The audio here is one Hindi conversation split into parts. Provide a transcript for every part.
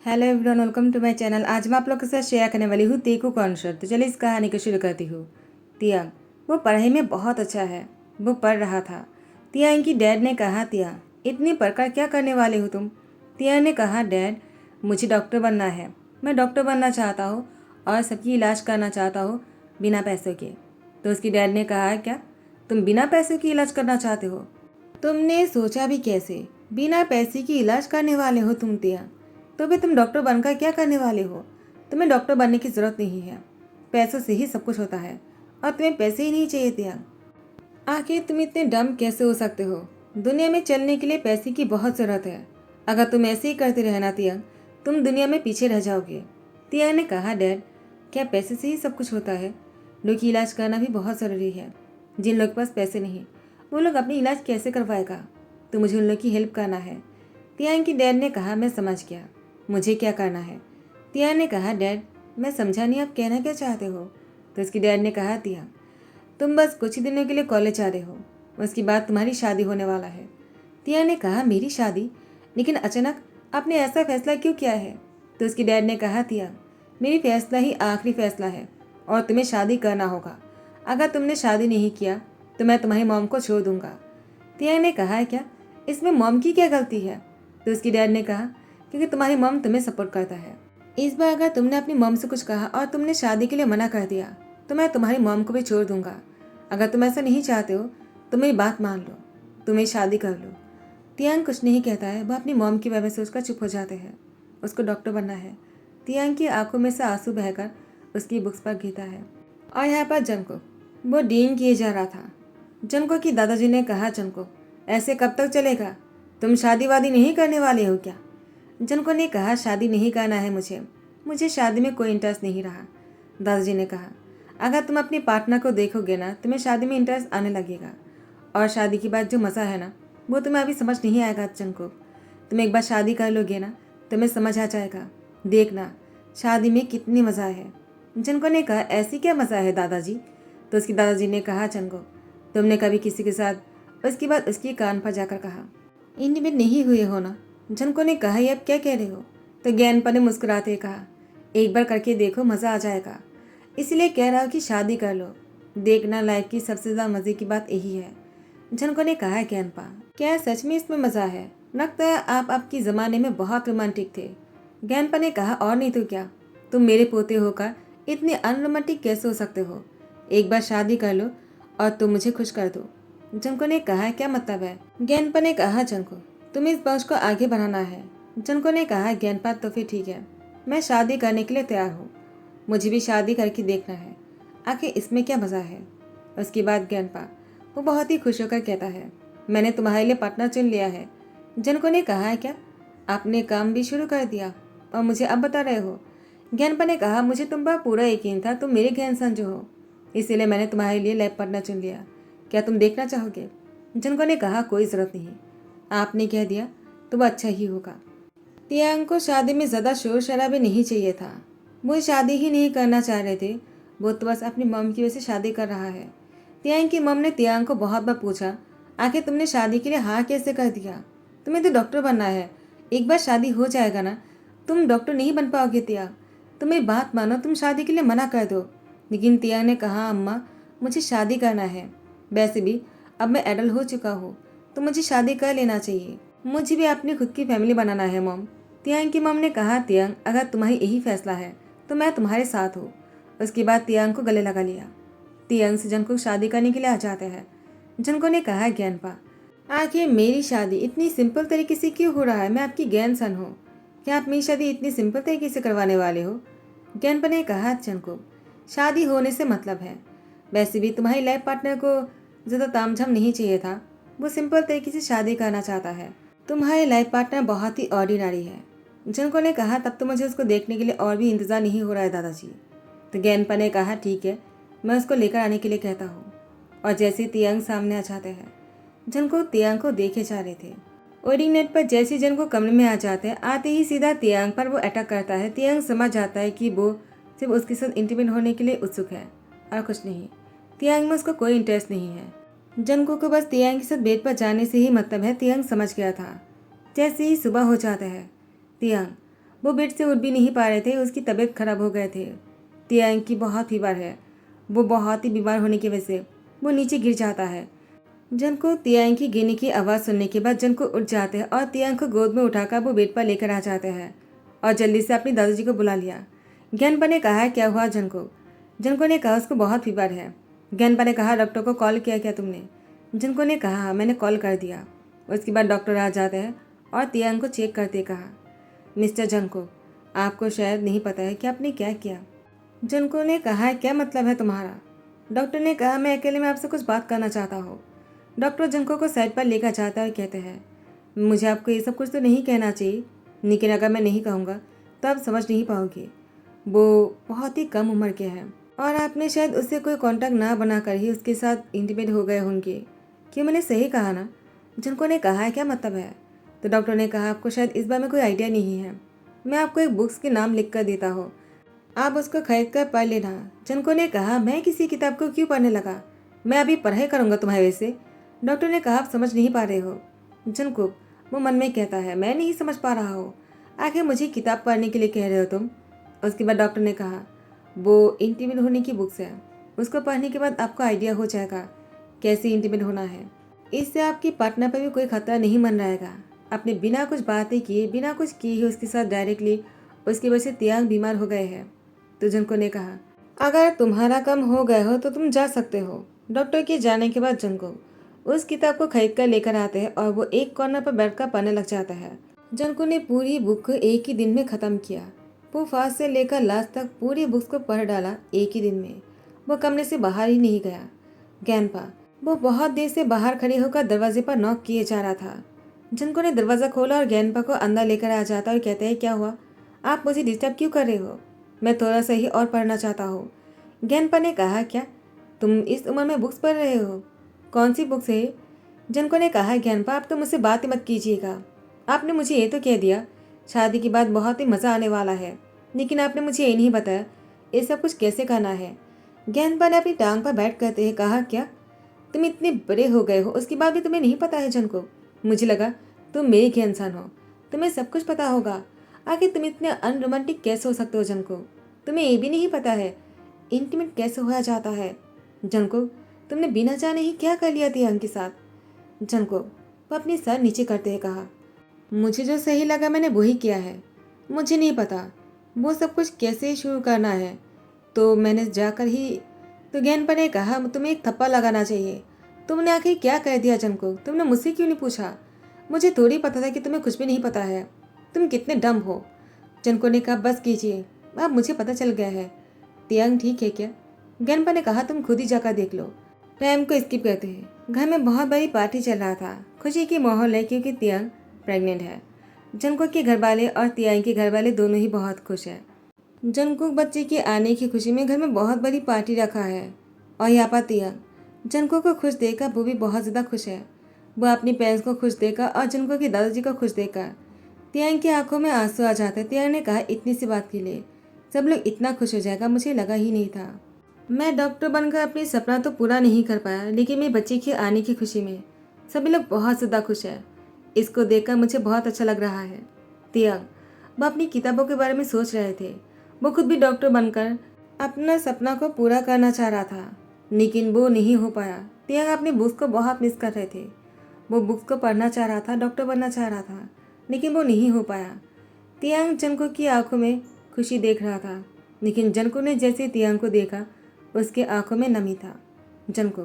Hello everyone, welcome to my channel. आज मैं आप लोग के साथ शेयर करने वाली हूँ तेकू कॉन्सर। तो चलिए इस कहानी को शुरू करती हूँ। तियांग वो पढ़ाई में बहुत अच्छा है। वो पढ़ रहा था। तियांग की डैड ने कहा, तियांग इतनी पढ़कर क्या करने वाले हो तुम? तियांग ने कहा, डैड मुझे डॉक्टर बनना है। मैं डॉक्टर बनना चाहता हूँ और सबकी इलाज करना चाहता हूँ बिना पैसों के। तो उसकी डैड ने कहा, क्या तुम बिना पैसों की इलाज करना चाहते हो? तुमने सोचा भी कैसे? बिना पैसे की इलाज करने वाले हो तुम तियांग? तो भी तुम डॉक्टर बनकर क्या करने वाले हो? तुम्हें डॉक्टर बनने की ज़रूरत नहीं है। पैसों से ही सब कुछ होता है और तुम्हें पैसे ही नहीं चाहिए तियांग। आखिर तुम इतने डम कैसे हो सकते हो? दुनिया में चलने के लिए पैसे की बहुत ज़रूरत है। अगर तुम ऐसे ही करते रहना तियांग, तुम दुनिया में पीछे रह जाओगे। तियांग ने कहा, डैड क्या पैसे से ही सब कुछ होता है? लोग की इलाज करना भी बहुत ज़रूरी है। जिन लोग के पास पैसे नहीं, वो लोग अपनी इलाज कैसे करवाएगा? तो मुझे उन लोग की हेल्प करना है। तियांग की डैड ने कहा, मैं समझ गया, मुझे क्या करना है? तियांग ने कहा, डैड मैं समझा नहीं, आप कहना क्या चाहते हो? तो उसकी डैड ने कहा, तियांग तुम बस कुछ ही दिनों के लिए कॉलेज जा रहे हो, उसके बाद तुम्हारी शादी होने वाला है। तियांग ने कहा, मेरी शादी? लेकिन अचानक आपने ऐसा फैसला क्यों किया है? तो उसकी डैड ने कहा, तियांग मेरी फैसला ही आखिरी फैसला है और तुम्हें शादी करना होगा। अगर तुमने शादी नहीं किया तो मैं तुम्हारी मॉम को छोड़ दूंगा। तियांग ने कहा, क्या इसमें मॉम की क्या गलती है? तो उसकी डैड ने कहा, क्योंकि तुम्हारी मॉम तुम्हें सपोर्ट करता है। इस बार अगर तुमने अपनी मॉम से कुछ कहा और तुमने शादी के लिए मना कर दिया तो मैं तुम्हारी मॉम को भी छोड़ दूंगा। अगर तुम ऐसा नहीं चाहते हो तो मेरी बात मान लो, तुम्हें शादी कर लो। तियांग कुछ नहीं कहता है, वह अपनी मॉम के बारे में सोचकर चुप हो जाते हैं। उसको डॉक्टर बनना है। तियांग की आंखों में से आंसू बहकर उसकी बुक्स पर गिरता है। और यहाँ पर जंको वो डीन किए जा रहा था। जंको की दादाजी ने कहा, जंको ऐसे कब तक चलेगा? तुम शादी वादी नहीं करने वाले हो क्या? जनको ने कहा, शादी नहीं करना है मुझे शादी में कोई इंटरेस्ट नहीं रहा। दादाजी ने कहा, अगर तुम अपने पार्टनर को देखोगे ना, तुम्हें शादी में इंटरेस्ट आने लगेगा। और शादी के बाद जो मज़ा है ना, वो तुम्हें अभी समझ नहीं आएगा जनको। तुम एक बार शादी कर लोगे ना, तुम्हें समझ आ जाएगा। देखना शादी में कितनी मज़ा है। जनको ने कहा, ऐसी क्या मज़ा है दादाजी? तो उसकी दादाजी ने कहा, जनको तुमने कभी किसी के साथ उसके बाद उसकी कान पर जाकर कहा, इंटीमेट नहीं हुए हो ना? जनको ने कहा, ये अब क्या कह रहे हो? तो ज्ञानपा ने मुस्कुराते कहा, एक बार करके देखो, मज़ा आ जाएगा। इसलिए कह रहा हूँ कि शादी कर लो। देखना लाइफ की सबसे ज़्यादा मज़े की बात यही है। जनको ने कहा, ज्ञानपा क्या सच में इसमें मज़ा है? लगता है आप आपकी ज़माने में बहुत रोमांटिक थे। ज्ञानपा ने कहा, और नहीं तो क्या, तुम मेरे पोते होकर इतने अनरोमांटिक कैसे हो सकते हो? एक बार शादी कर लो और तुम मुझे खुश कर दो। जनको ने कहा, क्या मतलब है? ज्ञानपा ने कहा, जनको तुम्हें इस बॉक्स को आगे बढ़ाना है। जनको ने कहा, ज्ञानपा तो फिर ठीक है, मैं शादी करने के लिए तैयार हूँ। मुझे भी शादी करके देखना है, आखिर इसमें क्या मज़ा है। उसके बाद ज्ञानपा वो बहुत ही खुश होकर कहता है, मैंने तुम्हारे लिए पार्टनर चुन लिया है। जनको ने कहा, क्या आपने काम भी शुरू कर दिया और मुझे अब बता रहे हो? ज्ञानपा ने कहा, मुझे तुम पर पूरा यकीन था, तुम मेरे ज्ञान समझो हो, इसीलिए मैंने तुम्हारे लिए लैब पार्टनर चुन लिया। क्या तुम देखना चाहोगे? जनको ने कहा, कोई ज़रूरत नहीं, आपने कह दिया तो वह अच्छा ही होगा। तियांग को शादी में ज़्यादा शोर शराबे नहीं चाहिए था। वो शादी ही नहीं करना चाह रहे थे। वो तो बस अपनी मम की वजह से शादी कर रहा है। तियांग की मम ने तियांग को बहुत बार पूछा, आखिर तुमने शादी के लिए हाँ कैसे कर दिया? तुम्हें तो डॉक्टर बनना है, एक बार शादी हो जाएगा ना, तुम डॉक्टर नहीं बन पाओगे तियांग। तुम मेरी बात मानो, तुम शादी के लिए मना कर दो। लेकिन तियांग ने कहा, अम्मा मुझे शादी करना है। वैसे भी अब मैं एडल्ट हो चुका हूँ, तो मुझे शादी कर लेना चाहिए। मुझे भी अपनी खुद की फैमिली बनाना है मॉम। तियांग की मॉम ने कहा, तियांग अगर तुम्हारी यही फैसला है तो मैं तुम्हारे साथ हूँ। उसके बाद तियांग को गले लगा लिया। तियांग से जनको शादी करने के लिए आ जाते हैं। जनको ने कहा, ज्ञानपा आखिर मेरी शादी इतनी सिंपल तरीके से क्यों हो रहा है? मैं आपकी ग्रैंड सन हूँ, क्या आप मेरी शादी इतनी सिंपल तरीके से करवाने वाले हो? ज्ञानपा ने कहा, जनको शादी होने से मतलब है। वैसे भी तुम्हारी लाइफ पार्टनर को ज़्यादा तामझाम नहीं चाहिए था, वो सिंपल तरीके से शादी करना चाहता है। तुम्हारी लाइफ पार्टनर बहुत ही ऑर्डिनरी है। जनको ने कहा, तब तो मुझे उसको देखने के लिए और भी इंतज़ार नहीं हो रहा है दादाजी। तो ज्ञानपा ने कहा, ठीक है, मैं उसको लेकर आने के लिए कहता हूँ। और जैसे तियांग सामने आ जाते हैं, जनको तियांग को देखे जा रहे थे। वेडिंग नेट पर जैसे जनको कमरे में आ जाते हैं, आते ही सीधा तियांग पर वो अटैक करता है। तियांग समझ जाता है कि वो सिर्फ उसके साथ इंटीमेट होने के लिए उत्सुक है और कुछ नहीं। तियांग में उसको कोई इंटरेस्ट नहीं है। जनको को बस तियांग के साथ बेड पर जाने से ही मतलब है, तियांग समझ गया था। जैसे ही सुबह हो जाता है, तियांग वो बेड से उठ भी नहीं पा रहे थे, उसकी तबीयत खराब हो गए थे। तियांग की बहुत फीवर है। वो बहुत ही बीमार होने की वजह से वो नीचे गिर जाता है। जनको तियांग की गिरने की आवाज़ सुनने के बाद जनको उठ जाते हैं और तियांग को गोद में उठाकर वो बेड पर लेकर आ जाते हैं और जल्दी से अपनी दादाजी को बुला लिया। ज्ञानपा ने कहा, क्या हुआ जनको? जनको ने कहा, उसको बहुत फीवर है। ज्ञानपा ने कहा, डॉक्टर को कॉल किया क्या तुमने? जनको ने कहा, मैंने कॉल कर दिया। उसके बाद डॉक्टर आ जाते हैं और तियांग को चेक करते कहा, मिस्टर जनको, आपको शायद नहीं पता है कि आपने क्या किया। जनको ने कहा, क्या मतलब है तुम्हारा? डॉक्टर ने कहा, मैं अकेले में आपसे कुछ बात करना चाहता हूँ। डॉक्टर जनको को साइड पर लेकर जाता है और कहते हैं, मुझे आपको ये सब कुछ तो नहीं कहना चाहिए, लेकिन अगर मैं नहीं कहूँगा तो आप समझ नहीं पाओगे। वो बहुत ही कम उम्र के हैं और आपने शायद उससे कोई कांटेक्ट ना बनाकर ही उसके साथ इंटीमेट हो गए होंगे। क्यों, मैंने सही कहा ना? जनको ने कहा, क्या मतलब है? तो डॉक्टर ने कहा, आपको शायद इस बारे में कोई आइडिया नहीं है। मैं आपको एक बुक्स के नाम लिख कर देता हूँ, आप उसको खरीद कर पढ़ लेना। जनको ने कहा, मैं किसी किताब को क्यों पढ़ने लगा? मैं अभी पढ़ाई करूँगा तुम्हारे वैसे। डॉक्टर ने कहा, आप समझ नहीं पा रहे हो। जनको वो मन में कहता है, मैं नहीं समझ पा रहा हूँ, आखिर मुझे किताब पढ़ने के लिए कह रहे हो तुम? उसके बाद डॉक्टर ने कहा, वो इंटीमेट होने की बुक्स है, उसको पढ़ने के बाद आपको आइडिया हो जाएगा कैसे इंटीमेट होना है। इससे आपकी पार्टनर पर भी कोई खतरा नहीं मन रहेगा। आपने बिना कुछ बातें किए, बिना कुछ किए ही उसके साथ डायरेक्टली उसकी वजह से तियांग बीमार हो गए हैं। तो जनको ने कहा, अगर तुम्हारा काम हो गया हो तो तुम जा सकते हो। डॉक्टर के जाने के बाद जनको उस किताब को खरीद कर लेकर आते हैं और वो एक कॉर्नर पर बैठकर पढ़ने लग जाता है। जनको ने पूरी बुक को एक ही दिन में ख़त्म किया। वो फर्स्ट से लेकर लास्ट तक पूरी बुक्स को पढ़ डाला एक ही दिन में। वो कमरे से बाहर ही नहीं गया। ज्ञानपा वो बहुत देर से बाहर खड़े होकर दरवाजे पर नॉक किए जा रहा था। जनको ने दरवाज़ा खोला और ज्ञानपा को अंदर लेकर आ जाता और कहते हैं, क्या हुआ? आप मुझे डिस्टर्ब क्यों कर रहे हो? मैं थोड़ा सा ही और पढ़ना चाहता हूँ। ज्ञानपा ने कहा, क्या तुम इस उम्र में बुक्स पढ़ रहे हो? कौन सी बुक्स है? जनको ने कहा, ज्ञानपा आप तो मुझसे बात ही मत कीजिएगा। आपने मुझे ये तो कह दिया शादी के बाद बहुत ही मज़ा आने वाला है, लेकिन आपने मुझे ये नहीं बताया ये सब कुछ कैसे करना है। ज्ञानपा ने अपनी टांग पर बैठ करते हुए कहा, क्या तुम इतने बड़े हो गए हो उसके बाद भी तुम्हें नहीं पता है जनको? मुझे लगा तुम मेरे के इंसान हो, तुम्हें सब कुछ पता होगा। आखिर तुम इतने अनरोमांटिक कैसे हो सकते हो जनको? तुम्हें ये भी नहीं पता है इंटीमेट कैसे होया जाता है? जनको तुमने बिना जाने ही क्या कर लिया तियांग के साथ? जनको वो अपनी सर नीचे करते हुए कहा, मुझे जो सही लगा मैंने वही किया है। मुझे नहीं पता वो सब कुछ कैसे शुरू करना है, तो मैंने जाकर ही। तो ज्ञानपा ने कहा, तुम्हें एक थप्पड़ लगाना चाहिए। तुमने आखिर क्या कह दिया जनको? तुमने मुझसे क्यों नहीं पूछा? मुझे थोड़ी पता था कि तुम्हें कुछ भी नहीं पता है। तुम कितने डम हो। जनको ने कहा, बस कीजिए, अब मुझे पता चल गया है। तियांग ठीक है क्या? ज्ञानपा ने कहा, तुम खुद ही जाकर देख लो। टाइम को स्किप करते हैं। घर में बहुत बड़ी पार्टी चल रहा था। खुशी की माहौल है क्योंकि तियांग प्रेग्नेंट है। जनको के घर वाले और तियांग के घर वाले दोनों ही बहुत खुश हैं। जनको बच्चे के आने की खुशी में घर में बहुत बड़ी पार्टी रखा है और यहाँ पर तियांग जनको को खुश देखकर वो भी बहुत ज़्यादा खुश है। वो अपनी पेरेंट्स को खुश देखकर और जनको के दादाजी को खुश देखकर तियांग की आंखों में आंसू आ जाते। तियांग ने कहा, इतनी सी बात के लिए सब लोग इतना खुश हो जाएगा मुझे लगा ही नहीं था। मैं डॉक्टर बनकर अपनी सपना तो पूरा नहीं कर पाया, लेकिन मेरे बच्चे के आने की खुशी में सभी लोग बहुत ज़्यादा खुश हैं। इसको देखकर मुझे बहुत अच्छा लग रहा है। तियांग वो अपनी किताबों के बारे में सोच रहे थे। वो खुद भी डॉक्टर बनकर अपना सपना को पूरा करना चाह रहा था, लेकिन वो नहीं हो पाया। तियांग अपनी बुक्स को बहुत मिस कर रहे थे। वो बुक्स को पढ़ना चाह रहा था, डॉक्टर बनना चाह रहा था, लेकिन वो नहीं हो पाया। तियांग जनको की आंखों में खुशी देख रहा था, लेकिन जनको ने जैसे तियांग को देखा उसके आंखों में नमी था। जनको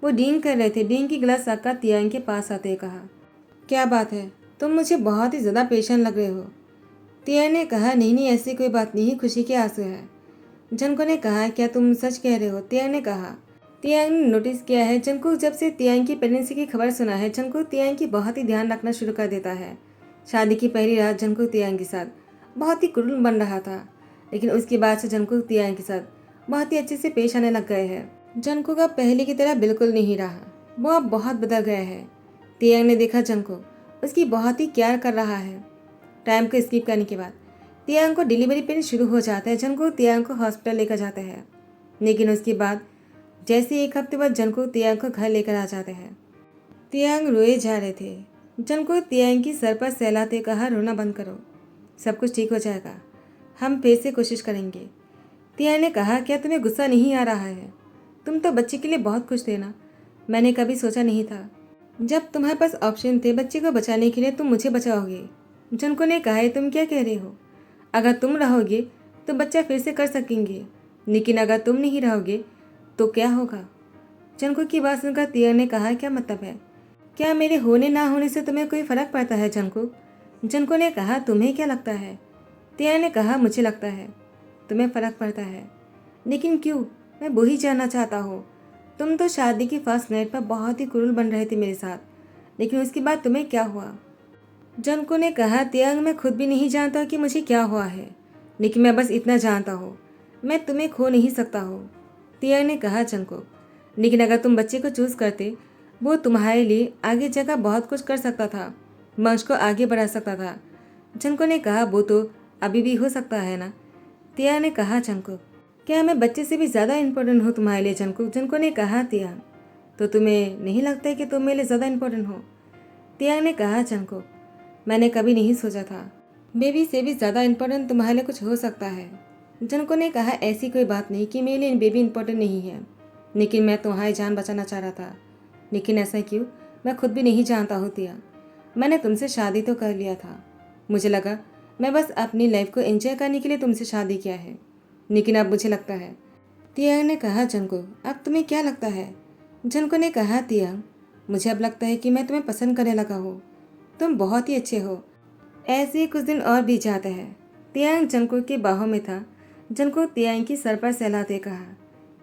वो डींग कर रहे थे। डींग की गिलास आकर तियांग के पास आते कहा, क्या बात है, तुम मुझे बहुत ही ज़्यादा पेशेंट लग रहे हो। तियांग ने कहा, नहीं नहीं ऐसी कोई बात नहीं, खुशी के आंसू है। जनको ने कहा, क्या तुम सच कह रहे हो? तियांग ने कहा। तियांग ने नोटिस किया है जनको जब से तियांग की प्रेगनेंसी की खबर सुना है, जनको तियांग की बहुत ही ध्यान रखना शुरू कर देता है। शादी की पहली रात जनको तियांग के साथ बहुत ही क्रूर बन रहा था, लेकिन उसके बाद से जनको तियांग के साथ बहुत ही अच्छे से पेश आने लग गए हैं। जनको का पहले की तरह बिल्कुल नहीं रहा, वो अब बहुत बदल गया है। तियांग ने देखा जनको उसकी बहुत ही केयर कर रहा है। टाइम को स्किप करने के बाद तियांग को डिलीवरी पेन शुरू हो जाता है। जनको तियांग को हॉस्पिटल लेकर जाते हैं, लेकिन उसके बाद जैसे एक हफ्ते बाद जनको तियांग को घर लेकर आ जाते हैं। तियांग रोए जा रहे थे। जनको तियांग की सर पर सहलाते कहा, रोना बंद करो, सब कुछ ठीक हो जाएगा, हम फिर से कोशिश करेंगे। तियांग ने कहा, क्या तुम्हें गुस्सा नहीं आ रहा है? तुम तो बच्चे के लिए बहुत खुश थे ना। मैंने कभी सोचा नहीं था जब तुम्हारे पास ऑप्शन थे बच्चे को बचाने के लिए तुम मुझे बचाओगे। जंको ने कहा, तुम क्या कह रहे हो? अगर तुम रहोगे तो बच्चा फिर से कर सकेंगे, लेकिन अगर तुम नहीं रहोगे तो क्या होगा? जंको की बात सुनकर तियांग ने कहा, क्या मतलब है? क्या मेरे होने ना होने से तुम्हें कोई फ़र्क पड़ता है जंको? जंको ने कहा, तुम्हें क्या लगता है? तियांग ने कहा, मुझे लगता है तुम्हें फ़र्क पड़ता है, लेकिन क्यों? मैं वो ही जानना चाहता हूँ। तुम तो शादी की फर्स्ट नाइट पर बहुत ही क्रूर बन रहे थे मेरे साथ, लेकिन उसके बाद तुम्हें क्या हुआ? जंको ने कहा, तियांग मैं खुद भी नहीं जानता कि मुझे क्या हुआ है, लेकिन मैं बस इतना जानता हूँ, मैं तुम्हें खो नहीं सकता हूँ। तियांग ने कहा, जंको लेकिन अगर तुम बच्चे को चूज़ करते, वो तुम्हारे लिए आगे जगह बहुत कुछ कर सकता था, वंश को आगे बढ़ा सकता था। जंको ने कहा, वो तो अभी भी हो सकता है ना। तियांग ने कहा, जंको क्या मैं बच्चे से भी ज़्यादा इम्पोर्टेंट हूँ तुम्हारे लिए जंको? जंको ने कहा, तियांग तो तुम्हें नहीं लगता है कि तुम मेरे लिए ज़्यादा इम्पोर्टेंट हो? तियांग ने कहा, जंको मैंने कभी नहीं सोचा था बेबी से भी ज़्यादा इम्पोर्टेंट तुम्हारे लिए कुछ हो सकता है। जंको ने कहा, ऐसी कोई बात नहीं कि मेरे लिए बेबी इम्पोर्टेंट नहीं है, लेकिन मैं तुम्हारी जान बचाना चाह रहा था। लेकिन ऐसा क्यों? मैं खुद भी नहीं जानता हूँ तियांग। मैंने तुमसे शादी तो कर लिया था, मुझे लगा मैं बस अपनी लाइफ को एंजॉय करने के लिए तुमसे शादी किया है, लेकिन अब मुझे लगता है। तियांग ने कहा, जंको अब तुम्हें क्या लगता है? जंको ने कहा, तियांग मुझे अब लगता है कि मैं तुम्हें पसंद करने लगा हूँ, तुम बहुत ही अच्छे हो। ऐसे ही कुछ दिन और बीत जाते हैं। तियांग जंको की बाहों में था। जंको तियांग की सर पर सहलाते कहा,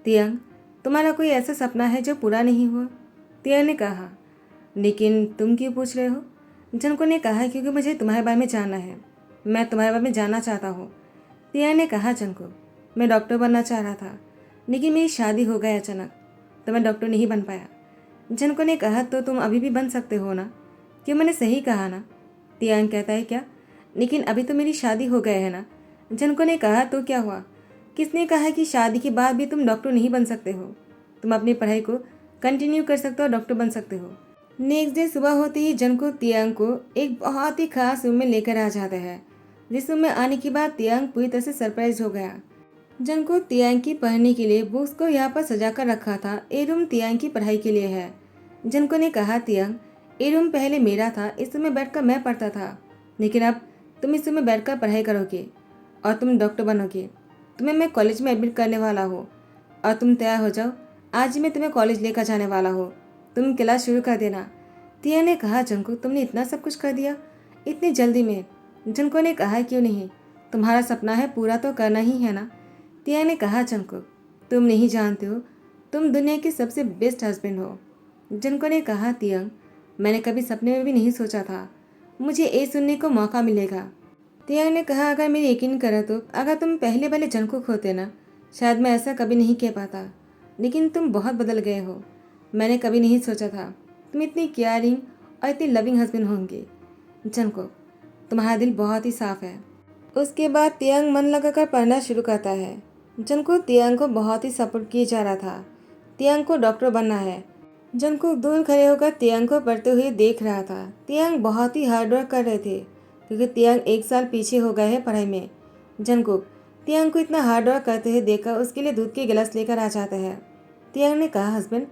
तियांग तुम्हारा कोई ऐसा सपना है जो पूरा नहीं हुआ? तियांग ने कहा, लेकिन तुम क्यों पूछ रहे हो? जंको ने कहा, क्योंकि मुझे तुम्हारे बारे में जानना है, मैं तुम्हारे बारे में जानना चाहता हूँ। तियांग ने कहा, जंको मैं डॉक्टर बनना चाह रहा था, लेकिन मेरी शादी हो गई अचानक, तो मैं डॉक्टर नहीं बन पाया। जंको ने कहा, तो तुम अभी भी बन सकते हो ना? क्यों, मैंने सही कहा ना? तियांग कहता है, क्या? लेकिन अभी तो मेरी शादी हो गई है ना। जंको ने कहा, तो क्या हुआ? किसने कहा कि शादी के बाद भी तुम डॉक्टर नहीं बन सकते हो? तुम अपनी पढ़ाई को कंटिन्यू कर सकते हो, डॉक्टर बन सकते हो। नेक्स्ट डे सुबह होते ही जंको तियांग को एक बहुत ही खास रूम में लेकर आ जाता है, जिस रूम में आने के बाद तियांग पूरी तरह से सरप्राइज हो गया। जंको तियांग की पढ़ने के लिए बुक्स को यहाँ पर सजा कर रखा था। ये रूम तियांग की पढ़ाई के लिए है। जंको ने कहा, तियांग ये रूम पहले मेरा था, इस रूम में बैठकर मैं पढ़ता था, लेकिन अब तुम इस रूम में बैठकर पढ़ाई करोगे और तुम डॉक्टर बनोगे। तुम्हें मैं कॉलेज में एडमिट करने वाला हूँ और तुम तैयार हो जाओ, आज ही मैं तुम्हें कॉलेज लेकर जाने वाला हूँ, तुम क्लास शुरू कर देना। तियांग ने कहा, जंको तुमने इतना सब कुछ कर दिया इतनी जल्दी में? जंको ने कहा, क्यों नहीं, तुम्हारा सपना है पूरा तो करना ही है ना। तियांग ने कहा, जंको तुम नहीं जानते हो, तुम दुनिया के सबसे बेस्ट हस्बैंड हो। जंको ने कहा, तियांग मैंने कभी सपने में भी नहीं सोचा था मुझे ये सुनने को मौका मिलेगा। तियांग ने कहा, अगर मेरी यकीन करा तो अगर तुम पहले वाले जंको होते ना, शायद मैं ऐसा कभी नहीं कह पाता, लेकिन तुम बहुत बदल गए हो। मैंने कभी नहीं सोचा था तुम इतनी केयरिंग और इतनी लविंग हस्बैंड होंगे। जंको तुम्हारा दिल बहुत ही साफ है। उसके बाद तियांग मन लगाकर पढ़ना शुरू करता है। जंको तियांग को बहुत ही सपोर्ट किया जा रहा था। तियांग को डॉक्टर बनना है। जंको दूर खड़े होकर तियांग को पढ़ते हुए देख रहा था। तियांग बहुत ही हार्ड वर्क कर रहे थे, क्योंकि तियांग 1 साल पीछे हो गए हैं पढ़ाई में। जंको तियांग को इतना हार्ड वर्क करते हुए देखकर उसके लिए दूध के गिलास लेकर आ जाता है। तियांग ने कहा, हस्बैंड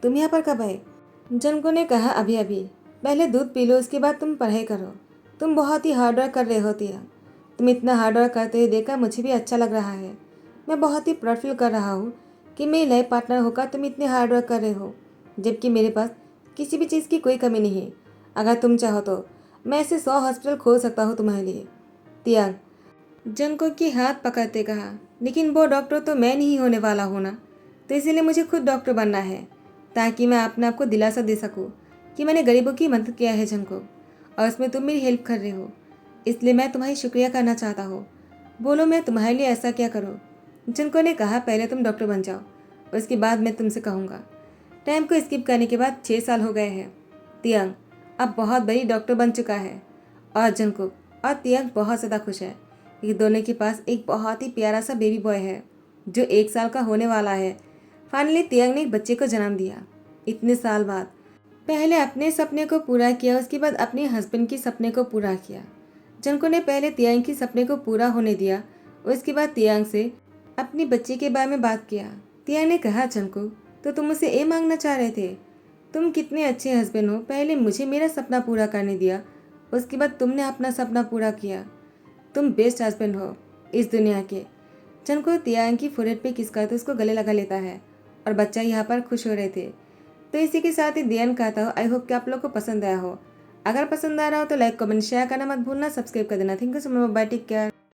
तुम यहाँ पर कब आए? जंको ने कहा, अभी अभी। पहले दूध पी लो, उसके बाद तुम पढ़ाई करो। तुम बहुत ही हार्ड वर्क कर रहे हो तियांग। तुम इतना हार्ड वर्क करते हुए देखकर मुझे भी अच्छा लग रहा है। मैं बहुत ही प्राउड फील कर रहा हूँ कि मेरी लाइफ पार्टनर होकर तुम इतने हार्ड वर्क कर रहे हो, जबकि मेरे पास किसी भी चीज़ की कोई कमी नहीं है। अगर तुम चाहो तो मैं ऐसे 100 हॉस्पिटल खोल सकता हूँ तुम्हारे लिए। तियांग जंको की हाथ पकड़ते कहा, लेकिन वो डॉक्टर तो मैं नहीं होने वाला हूँ ना, तो इसीलिए मुझे खुद डॉक्टर बनना है, ताकि मैं अपने आप को दिलासा दे सकूँ कि मैंने गरीबों की मदद किया है जंको, और उसमें तुम मेरी हेल्प कर रहे हो, इसलिए मैं तुम्हारी शुक्रिया करना चाहता हूँ। बोलो मैं तुम्हारे लिए ऐसा क्या करूँ? जंको ने कहा, पहले तुम डॉक्टर बन जाओ, उसके बाद मैं तुमसे कहूँगा। टाइम को स्किप करने के बाद 6 साल हो गए हैं। तियांग अब बहुत बड़ी डॉक्टर बन चुका है और जंको और तियांग बहुत ज़्यादा खुश है कि दोनों के पास एक बहुत ही प्यारा सा बेबी बॉय है जो 1 साल का होने वाला है। फाइनली तियांग ने एक बच्चे को जन्म दिया इतने साल बाद। पहले अपने सपने को पूरा किया, उसके बाद अपने हस्बैंड के सपने को पूरा किया। चंको ने पहले तियांग के सपने को पूरा होने दिया। उसके बाद तियांग से अपनी बच्ची के बारे में बात किया। तियांग ने कहा, चंको तो तुम मुझसे ये मांगना चाह रहे थे? तुम कितने अच्छे हस्बैंड हो। पहले मुझे मेरा सपना पूरा करने दिया, उसके बाद तुमने अपना सपना पूरा किया। तुम बेस्ट हस्बैंड हो इस दुनिया के। चंको तियांग की फोrehead पे किस करते उसको गले लगा लेता है और बच्चा यहाँ पर खुश हो रहे थे। तो इसी के साथ ही दी एंड कहता हो। आई होप कि आप लोग को पसंद आया हो। अगर पसंद आ रहा हो तो लाइक कमेंट शेयर करना मत भूलना, सब्सक्राइब कर देना। Thank you so much, bye, take care.